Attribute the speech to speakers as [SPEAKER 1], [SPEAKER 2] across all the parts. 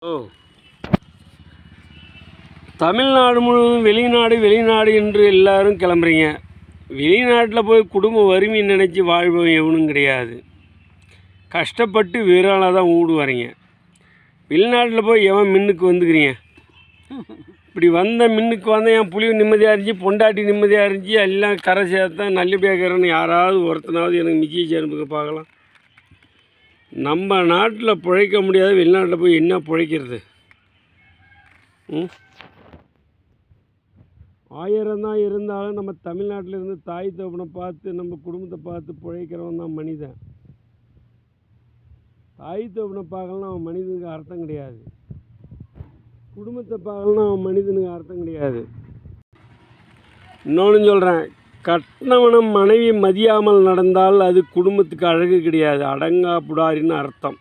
[SPEAKER 1] ஓ தமிழ்நாடு முழுவதும் வெளிநாடு என்று எல்லாரும் கிளம்புறீங்க. வெளிநாட்டில் போய் குடும்ப வறுமை நினச்சி வாழ்பவன் எவனும் கிடையாது. கஷ்டப்பட்டு வீராளாக தான் ஊடு வரீங்க. வெளிநாட்டில் போய் எவன் மின்னுக்கு வந்துக்கிறீங்க? இப்படி வந்த மின்னுக்கு வந்தால் என் புளிவு நிம்மதியாக இருந்துச்சு, பொண்டாட்டி நிம்மதியாக இருந்துச்சு, எல்லாம் கரை சேர்த்தேன் நல்லபடியாக இருக்கிறேன்னு யாராவது ஒருத்தனாவது எனக்கு மிச்சம் சேர்ப்புக்கு பார்க்கலாம். நம்ம நாட்டில் பிழைக்க முடியாது, வெளிநாட்டில் போய் என்ன பிழைக்கிறது? 1000 தான் இருந்தாலும் நம்ம தமிழ்நாட்டில் இருந்து தாய் தகப்பனை பார்த்து நம்ம குடும்பத்தை பார்த்து பிழைக்கிறவன் தான் மனிதன். தாய் தகப்பனை பார்க்கலாம் அவன் மனிதனுக்கு அர்த்தம் கிடையாது. குடும்பத்தை பார்க்கலாம் அவன் மனிதனுக்கு அர்த்தம் கிடையாது. இன்னொன்று சொல்கிறேன், கட்டினவனம் மனைவி மதியாமல் நடந்தால் அது குடும்பத்துக்கு அழகு கிடையாது, அடங்கா புடாரின்னு அர்த்தம்.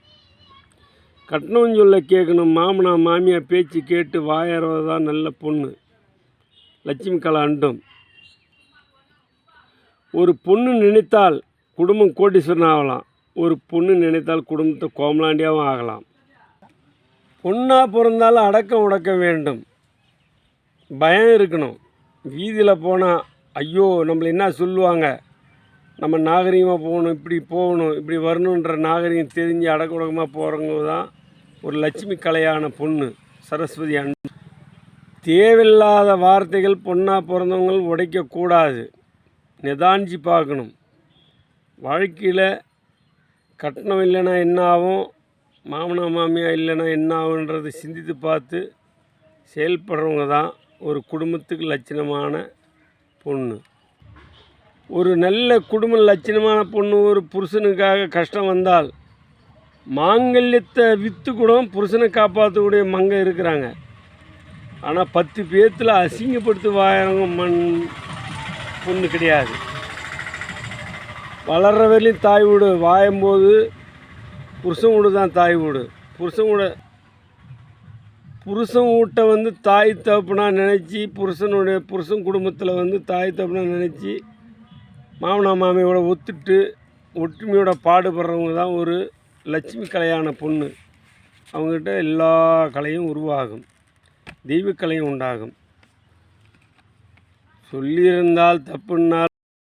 [SPEAKER 1] கட்டினவன் சொல்ல கேட்கணும். மாமனார் மாமியார் பேச்சு கேட்டு வாயறதான் நல்ல பொண்ணு. லட்சுமி கலை அண்டும். ஒரு பொண்ணு நினைத்தால் குடும்பம் கோட்டீஸ்வரன் ஆகலாம், ஒரு பொண்ணு நினைத்தால் குடும்பத்தை கோமலாண்டியாகவும் ஆகலாம். பொண்ணாக பிறந்தாலும் அடக்கம் உடக்க வேண்டும், பயம் இருக்கணும். வீதியில் போனால் ஐயோ நம்மளை என்ன சொல்லுவாங்க, நம்ம நாகரிகமாக போகணும், இப்படி வரணுன்ற நாகரிகம் தெரிஞ்சு அடக்க உடக்கமாக போகிறவங்க தான் ஒரு லட்சுமி கலையான பொண்ணு சரஸ்வதி அண்டும். தேவையில்லாத வார்த்தைகள் பொண்ணாக பிறந்தவங்க உடைக்கக்கூடாது, நிதானிச்சு பார்க்கணும். வாழ்க்கையில் கட்டணம் இல்லைன்னா என்ன ஆகும், மாமனார் மாமியார் இல்லைன்னா என்ன ஆகுன்றது சிந்தித்து பார்த்து செயல்படுறவங்க தான் ஒரு குடும்பத்துக்கு லட்சணமான பொண்ணு. ஒரு நல்ல குடும்ப லட்சணமான பொண்ணு ஒரு புருஷனுக்காக கஷ்டம் வந்தால் மாங்கல்யத்தை விற்று கூட புருஷனை காப்பாற்றக்கூடிய மங்கை இருக்கிறாங்க. ஆனால் 10 பேர்த்தில் அசிங்கப்படுத்தி வாயறவங்க பொண்ணு கிடையாது. வளர்கிற வரையிலும் தாய் வீடு, வாயும்போது புருஷன் வீடு தான் தாய் வீடு. புருஷன் வீட்டை வந்து தாய் தகப்பனாக நினச்சி, புருஷன் குடும்பத்தில் தாய் தகப்பனாக நினச்சி மாமனார் மாமியோட ஒத்துட்டு ஒற்றுமையோட பாடுபடுறவங்க தான் ஒரு லட்சுமி கலையான பொண்ணு. அவங்ககிட்ட எல்லா கலையும் உருவாகும், தெய்வக்கலையும் உண்டாகும். சொல்லியிருந்தால் தப்புன்னா